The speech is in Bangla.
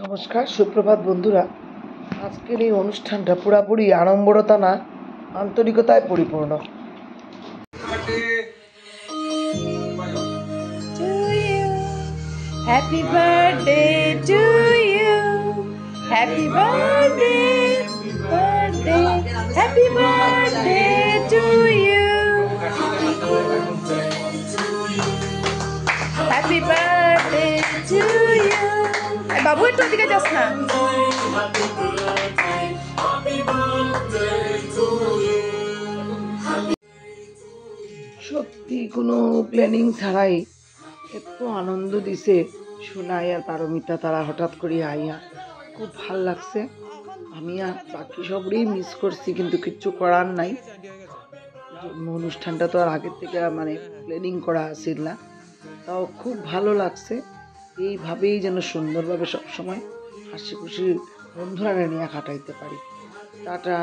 নমস্কার, সুপ্রভাত বন্ধুরা। আজকের এই অনুষ্ঠানটা পুরাপুরি আড়ম্বরতা না, আন্তরিকতায় পরিপূর্ণ। Happy birthday to you. Happy birthday, birthday. Happy birthday to you. Happy birthday to you. বাবু একটু ওদিকে যাস না। সত্যি কোনো প্ল্যানিং ছাড়াই এত আনন্দ দিছে সোনাই আর পারমিতা। তারা হঠাৎ করে আইয়া খুব ভাল লাগছে। আমি আর বাকি সবরেই মিস করছি, কিন্তু কিচ্ছু করার নাই। অনুষ্ঠানটা তো আর আগের থেকে প্ল্যানিং করা আসিল না, তাও খুব ভালো লাগছে। এইভাবেই যেন সুন্দরভাবে সবসময় হাসি খুশি বন্ধুরা নিয়ে কাটাইতে পারি। টাটা।